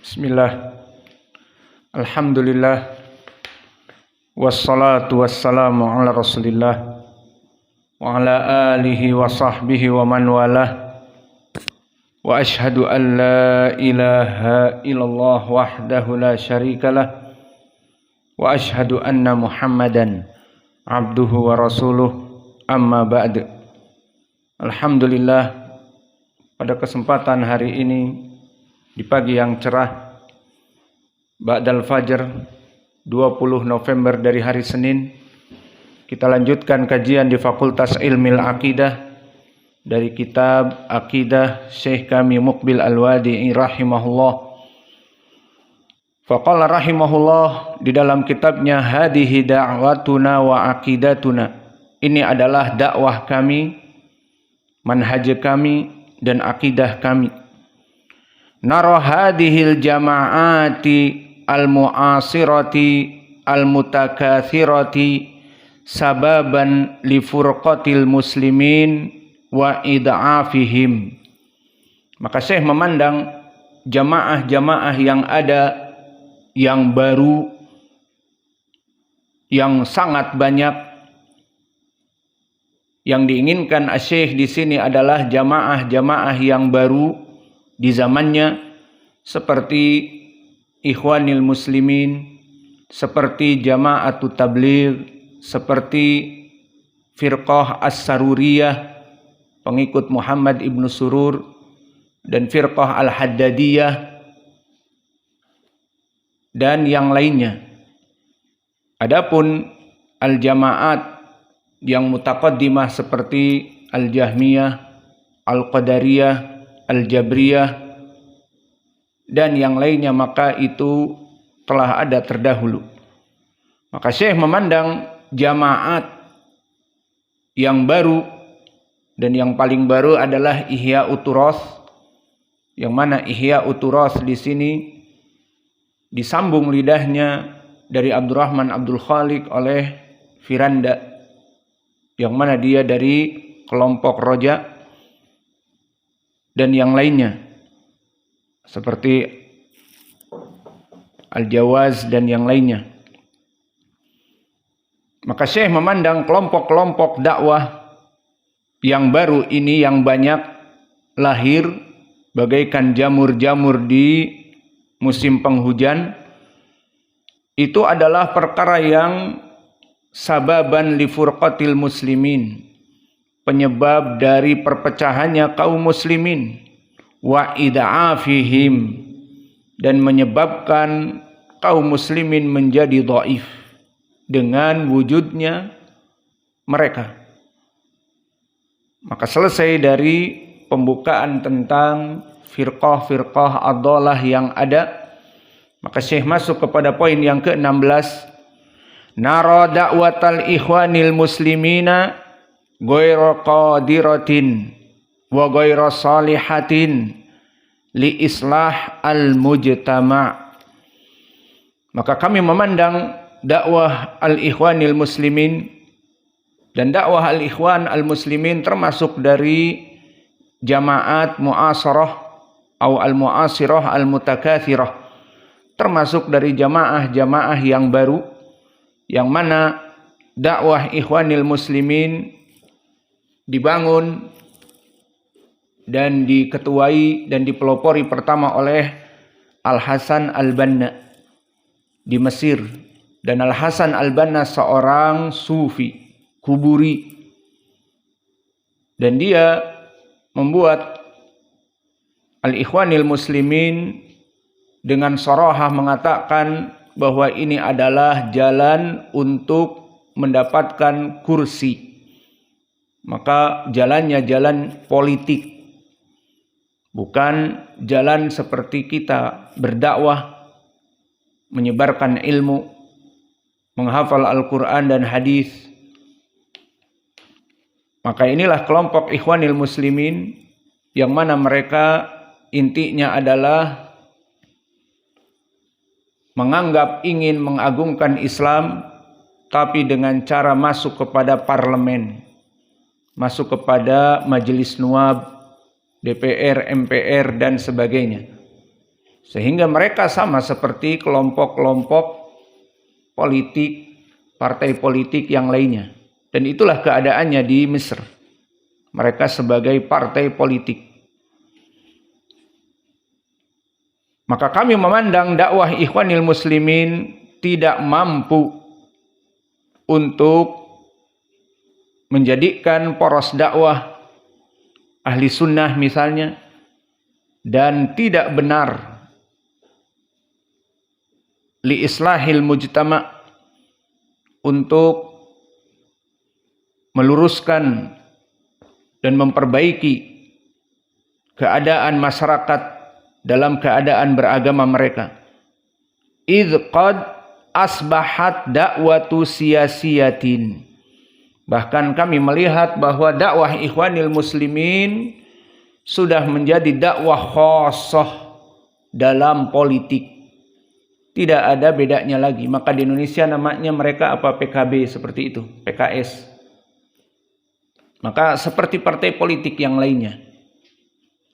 Bismillah. Alhamdulillah. Wassalatu wassalamu ala Rasulillah wa ala alihi wa sahbihi wa man walah. Wa ashhadu an la ilaha illallah wahdahu la syarikalah. Wa ashhadu anna Muhammadan abduhu wa rasuluh. Amma ba'd. Alhamdulillah, pada kesempatan hari ini di pagi yang cerah ba'dal fajr 20 November dari hari Senin, kita lanjutkan kajian di Fakultas Ilmil Aqidah dari kitab Aqidah Syekh kami Muqbil Al-Wadi'i rahimahullah. Faqala rahimahullah di dalam kitabnya, hadihi da'watuna wa aqidatuna. Ini adalah dakwah kami, manhaj kami dan akidah kami. Nara hadhil jama'ati al-mu'asirati al-mutakathirati sababan li furqatil muslimin wa id'afihim. Maka Syekh memandang jamaah-jamaah yang ada, yang baru, yang sangat banyak. Yang diinginkan Syekh di sini adalah jamaah-jamaah yang baru di zamannya, seperti Ikhwanil Muslimin, seperti Jama'atut Tabligh, seperti Firqah As-Saruriyah, pengikut Muhammad ibnu Surur, dan Firqah Al-Haddadiyah, dan yang lainnya. Adapun Al-Jama'at yang mutaqaddimah seperti Al-Jahmiyah, Al-Qadariyah, Al-Jabriyah dan yang lainnya, maka itu telah ada terdahulu. Maka Syekh memandang jamaat yang baru, dan yang paling baru adalah Ihya'ut Turath, yang mana Ihya'ut Turath di sini disambung lidahnya dari Abdurrahman Abdul Khaliq oleh Firanda, yang mana dia dari kelompok Roja dan yang lainnya seperti Al-Jawaz dan yang lainnya. Maka Syekh memandang kelompok-kelompok dakwah yang baru ini yang banyak lahir bagaikan jamur-jamur di musim penghujan, itu adalah perkara yang sababan li furqatil muslimin, penyebab dari perpecahannya kaum muslimin, wa id'afihim, dan menyebabkan kaum muslimin menjadi dhaif dengan wujudnya mereka. Maka selesai dari pembukaan tentang firqah-firqah ad-dhalah yang ada, maka Syekh masuk kepada poin yang ke-16. Nara da'watal ikhwanil muslimina ghairu qadiratin wa ghairu salihatin li islah al-mujtama'. Maka kami memandang dakwah al-ikhwanil muslimin dan dakwah al-ikhwan al-muslimin termasuk dari jamaat mu'asarah atau al-mu'asirah al-mutakathirah, termasuk dari jamaah-jamaah yang baru, yang mana dakwah ikhwanil muslimin dibangun dan diketuai dan dipelopori pertama oleh Al-Hasan Al-Banna di Mesir. Dan Al-Hasan Al-Banna seorang sufi kuburi, dan dia membuat Al-Ikhwanil Muslimin dengan sarahah mengatakan bahwa ini adalah jalan untuk mendapatkan kursi. Maka jalannya jalan politik, bukan jalan seperti kita berdakwah, menyebarkan ilmu, menghafal Al-Quran dan hadis. Maka inilah kelompok Ikhwanil Muslimin, yang mana mereka intinya adalah menganggap ingin mengagungkan Islam, tapi dengan cara masuk kepada parlemen, masuk kepada majelis nuab, DPR, MPR dan sebagainya. Sehingga mereka sama seperti kelompok-kelompok politik, partai politik yang lainnya. Dan itulah keadaannya di Mesir. Mereka sebagai partai politik. Maka kami memandang dakwah Ikhwanil Muslimin tidak mampu untuk menjadikan poros dakwah ahli sunnah misalnya, dan tidak benar li islahil mujtama untuk meluruskan dan memperbaiki keadaan masyarakat dalam keadaan beragama mereka. Idz qad asbahat da'watu siyasiyatin. Bahkan kami melihat bahwa dakwah Ikhwanil Muslimin sudah menjadi dakwah khassah dalam politik. Tidak ada bedanya lagi. Maka di Indonesia namanya mereka apa? PKB seperti itu, PKS. Maka seperti partai politik yang lainnya.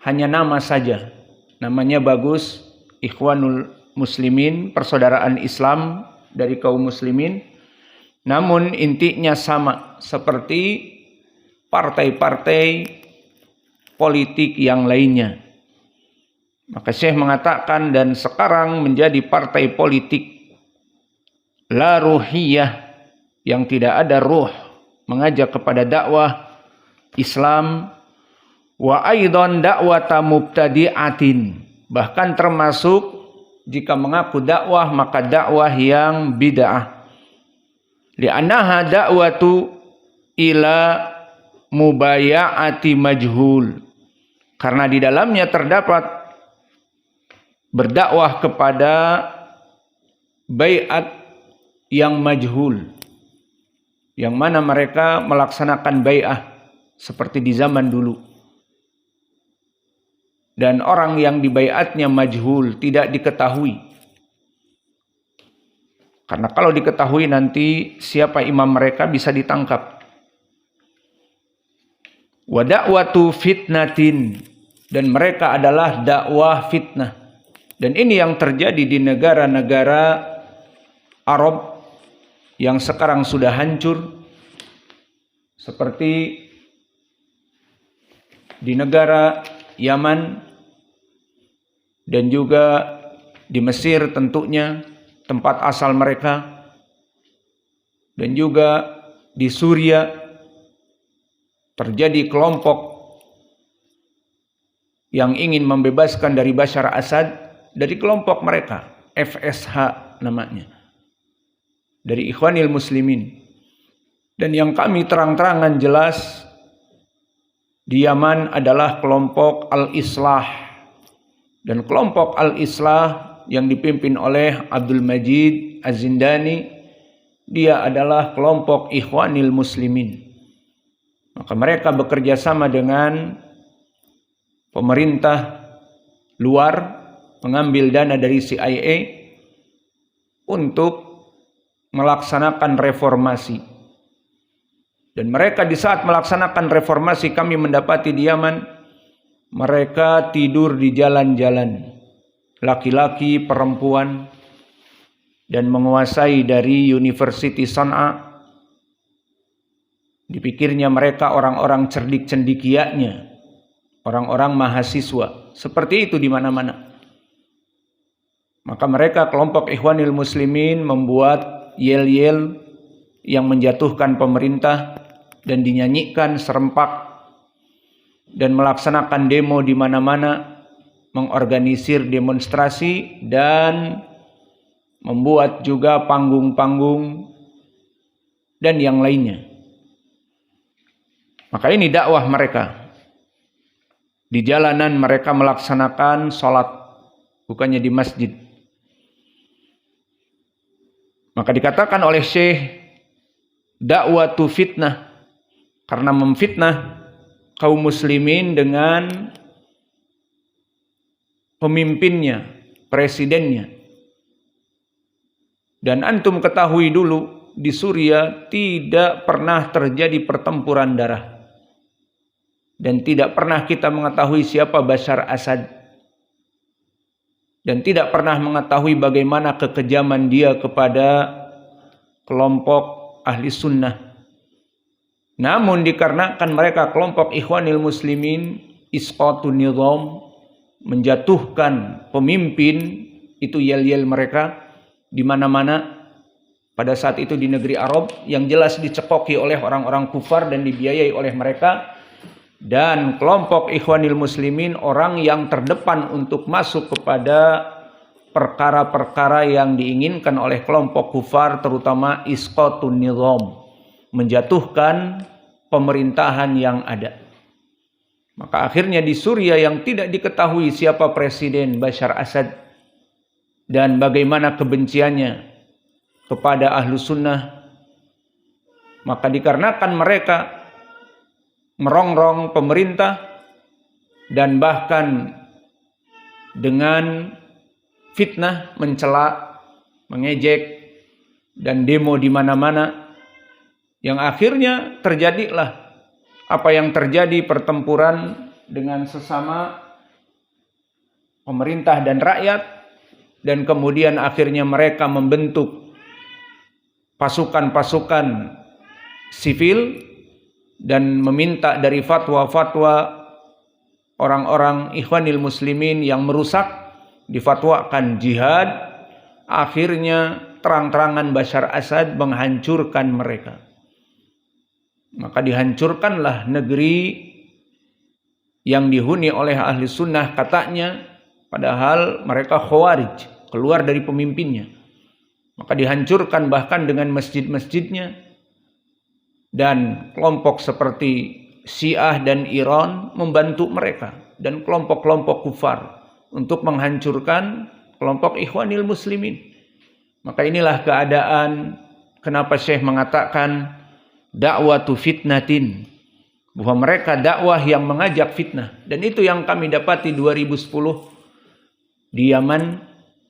Hanya nama saja. Namanya bagus, Ikhwanul Muslimin, persaudaraan Islam dari kaum muslimin. Namun intinya sama seperti partai-partai politik yang lainnya. Maka Syekh mengatakan, dan sekarang menjadi partai politik la ruhiyah, yang tidak ada ruh, mengajak kepada dakwah Islam, wa aidan da'wata mubtadi'atin, bahkan termasuk jika mengaku dakwah maka dakwah yang bid'ah. Li'annaha da'watu ila mubaya'ati majhul, karena di dalamnya terdapat berdakwah kepada bai'at yang majhul, yang mana mereka melaksanakan bai'ah seperti di zaman dulu. Dan orang yang dibai'atnya majhul, tidak diketahui. Karena kalau diketahui nanti siapa imam mereka bisa ditangkap. Wa da'watu fitnatin, dan mereka adalah dakwah fitnah. Dan ini yang terjadi di negara-negara Arab yang sekarang sudah hancur, seperti di negara Yaman dan juga di Mesir tentunya tempat asal mereka, dan juga di Suriah terjadi kelompok yang ingin membebaskan dari Bashar Assad dari kelompok mereka, FSH namanya, dari Ikhwanil Muslimin. Dan yang kami terang-terangan jelas di Yaman adalah kelompok Al-Islah, dan kelompok Al-Islah yang dipimpin oleh Abdul Majid Az-Zindani, dia adalah kelompok Ikhwanil Muslimin. Maka mereka bekerja sama dengan pemerintah luar, mengambil dana dari CIA untuk melaksanakan reformasi. Dan mereka di saat melaksanakan reformasi, kami mendapati di Yaman, mereka tidur di jalan-jalan, laki-laki, perempuan, dan menguasai dari University Sana'a. Dipikirnya mereka orang-orang cerdik cendikianya, orang-orang mahasiswa. Seperti itu di mana-mana. Maka mereka kelompok Ikhwanil Muslimin membuat yel-yel yang menjatuhkan pemerintah dan dinyanyikan serempak, dan melaksanakan demo di mana-mana, mengorganisir demonstrasi, dan membuat juga panggung-panggung dan yang lainnya. Maka ini dakwah mereka. Di jalanan mereka melaksanakan sholat, bukannya di masjid. Maka dikatakan oleh Syekh, dakwatu fitnah, karena memfitnah kaum muslimin dengan pemimpinnya, presidennya. Dan antum ketahui dulu, di Suriah tidak pernah terjadi pertempuran darah. Dan tidak pernah kita mengetahui siapa Bashar Assad. dan tidak pernah mengetahui bagaimana kekejaman dia kepada kelompok ahli sunnah. Namun dikarenakan mereka kelompok Ikhwanil Muslimin, isqatun nizam, menjatuhkan pemimpin, itu yel-yel mereka di mana-mana pada saat itu di negeri Arab yang jelas dicekoki oleh orang-orang kufar dan dibiayai oleh mereka. Dan kelompok Ikhwanil Muslimin orang yang terdepan untuk masuk kepada perkara-perkara yang diinginkan oleh kelompok kufar, terutama isqatun nizam, menjatuhkan pemerintahan yang ada. Maka akhirnya di Suriah yang tidak diketahui siapa Presiden Bashar Assad dan bagaimana kebenciannya kepada ahlu sunnah, maka dikarenakan mereka merongrong pemerintah dan bahkan dengan fitnah, mencela, mengejek, dan demo di mana-mana, yang akhirnya terjadilah apa yang terjadi, pertempuran dengan sesama pemerintah dan rakyat, dan kemudian akhirnya mereka membentuk pasukan-pasukan sipil dan meminta dari fatwa-fatwa orang-orang Ikhwanil Muslimin yang merusak, difatwakan jihad. Akhirnya terang-terangan Bashar Assad menghancurkan mereka. Maka dihancurkanlah negeri yang dihuni oleh ahli sunnah katanya, padahal mereka khawarij, keluar dari pemimpinnya. Maka dihancurkan bahkan dengan masjid-masjidnya. Dan kelompok seperti Syiah dan Iran membantu mereka, dan kelompok-kelompok kufar untuk menghancurkan kelompok Ikhwanil Muslimin. Maka inilah keadaan kenapa Syekh mengatakan dakwatu fitnatin, bahwa mereka dakwah yang mengajak fitnah. Dan itu yang kami dapati 2010 di Yaman.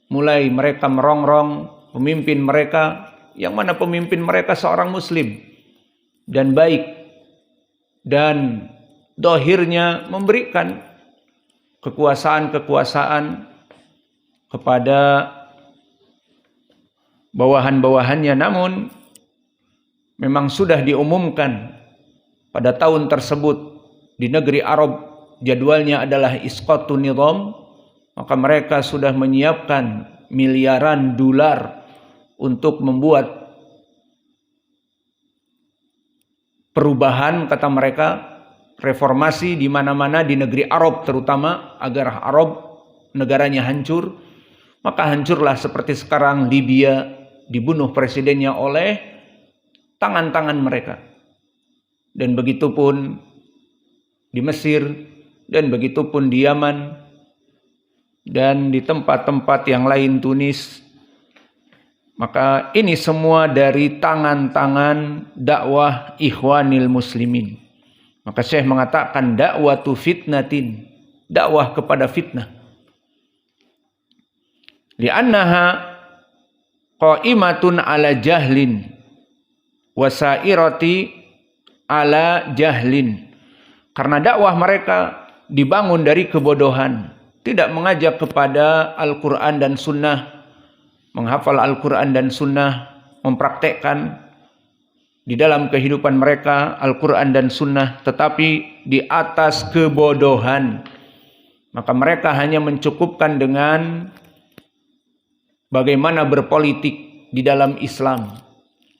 Mulai mereka merongrong pemimpin mereka, yang mana pemimpin mereka seorang muslim dan baik, dan dohirnya memberikan kekuasaan-kekuasaan kepada bawahan-bawahannya. Namun memang sudah diumumkan pada tahun tersebut di negeri Arab jadwalnya adalah isqatun nizam, maka mereka sudah menyiapkan miliaran dolar untuk membuat perubahan, kata mereka, reformasi di mana-mana di negeri Arab terutama, agar Arab negaranya hancur. Maka hancurlah seperti sekarang Libya, dibunuh presidennya oleh tangan-tangan mereka. Dan begitu pun di Mesir, dan begitu pun di Yaman, dan di tempat-tempat yang lain, Tunis. Maka ini semua dari tangan-tangan dakwah Ikhwanil Muslimin. Maka Syekh mengatakan dakwatu fitnatin, dakwah kepada fitnah. Li'annaha qa'imatun ala jahlin wasairati ala jahlin. Karena dakwah mereka dibangun dari kebodohan, tidak mengajak kepada Al-Quran dan Sunnah, menghafal Al-Quran dan Sunnah, mempraktekkan di dalam kehidupan mereka Al-Quran dan Sunnah, tetapi di atas kebodohan. Maka mereka hanya mencukupkan dengan bagaimana berpolitik di dalam Islam.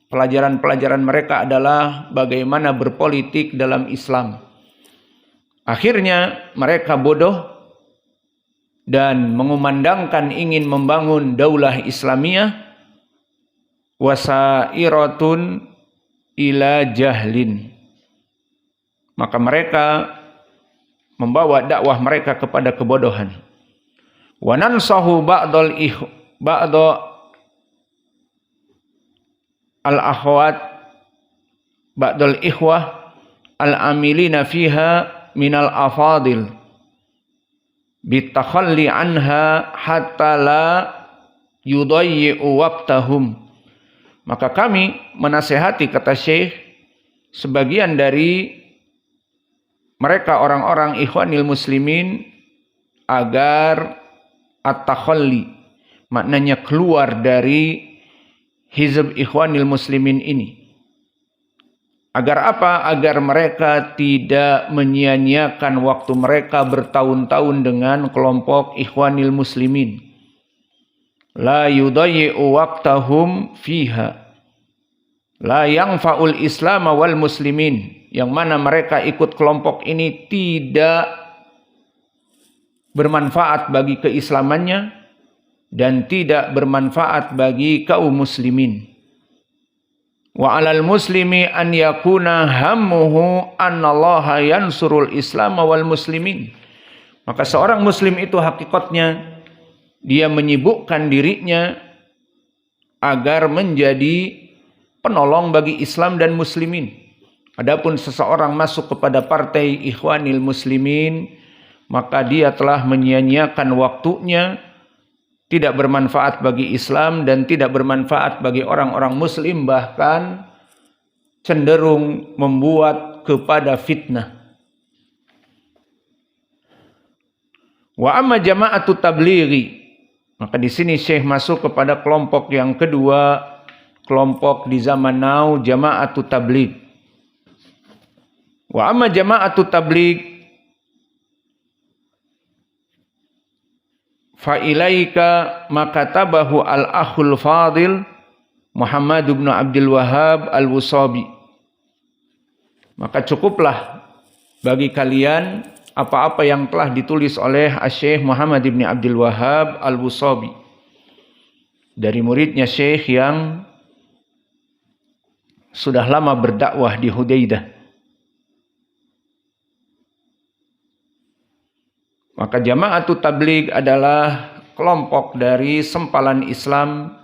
Pelajaran-pelajaran mereka adalah bagaimana berpolitik dalam Islam. Akhirnya mereka bodoh dan mengumandangkan ingin membangun daulah Islamiyah, wasairatun ila jahlin. Maka mereka membawa dakwah mereka kepada kebodohan. Wa nansahu ba'dal al-akhwat ba'dal ikhwah al-amilina fiha minal afadil bitakhalli anha hatta la yudayyi'u waqtahum. Maka kami menasehati, kata Syekh, sebagian dari mereka orang-orang Ikhwanil Muslimin agar at-takhalli, maknanya keluar dari Hizb Ikhwanil Muslimin ini. Agar apa? Agar mereka tidak menyia-nyiakan waktu mereka bertahun-tahun dengan kelompok Ikhwanil Muslimin. La yudayyi'u waqtahum fiha. La yanfa'ul Islam wal muslimin. Yang mana mereka ikut kelompok ini tidak bermanfaat bagi keislamannya dan tidak bermanfaat bagi kaum muslimin. Wa 'alal muslimi an yakuna hammuhu annallaha yansurul Islam wal muslimin. Maka seorang muslim itu hakikatnya dia menyibukkan dirinya agar menjadi penolong bagi Islam dan muslimin. Adapun seseorang masuk kepada partai Ikhwanil Muslimin, maka dia telah menyia-nyiakan waktunya, tidak bermanfaat bagi Islam dan tidak bermanfaat bagi orang-orang muslim, bahkan cenderung membuat kepada fitnah. Wa amma jama'atut tablighi, maka di sini Syekh masuk kepada kelompok yang kedua, kelompok di zaman now, jama'atut tabligh. Wa amma jama'atut tabligh fa ilaika makatabahu al-akhul fadil Muhammad bin Abdul Wahhab al-Wusabi. Maka cukuplah bagi kalian apa-apa yang telah ditulis oleh Syekh Muhammad bin Abdul Wahhab al-Wusabi dari muridnya Syekh yang sudah lama berdakwah di Hudaidah. Maka Jama'atut Tabligh adalah kelompok dari sempalan Islam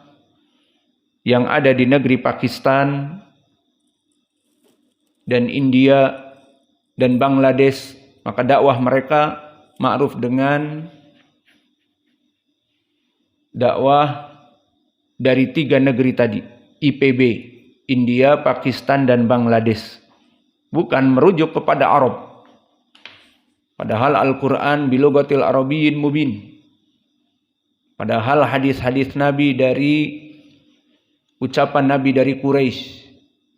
yang ada di negeri Pakistan dan India dan Bangladesh. Maka dakwah mereka ma'ruf dengan dakwah dari 3 negeri tadi, IPB, India, Pakistan, dan Bangladesh. Bukan merujuk kepada Arab. Padahal Al-Quran bilogatil Arabiyyin mubin. Padahal hadis-hadis Nabi dari ucapan Nabi dari Quraisy.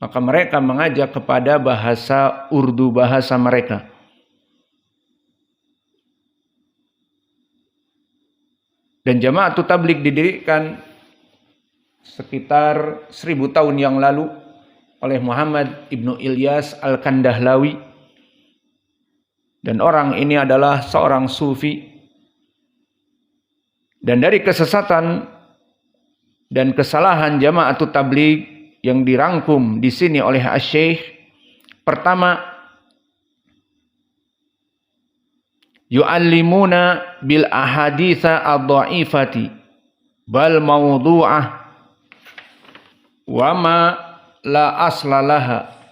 Maka mereka mengajak kepada bahasa Urdu, bahasa mereka. Dan Jama'atut Tabligh didirikan sekitar 1000 tahun yang lalu oleh Muhammad ibnu Ilyas al-Kandahlawi. Dan orang ini adalah seorang sufi. Dan dari kesesatan dan kesalahan Jama'atut Tabligh yang dirangkum di sini oleh Asy-Syaikh, pertama, yu'allimuna bil ahaditsa ad-dha'ifati bal mawdu'ah wa ma la aslalaha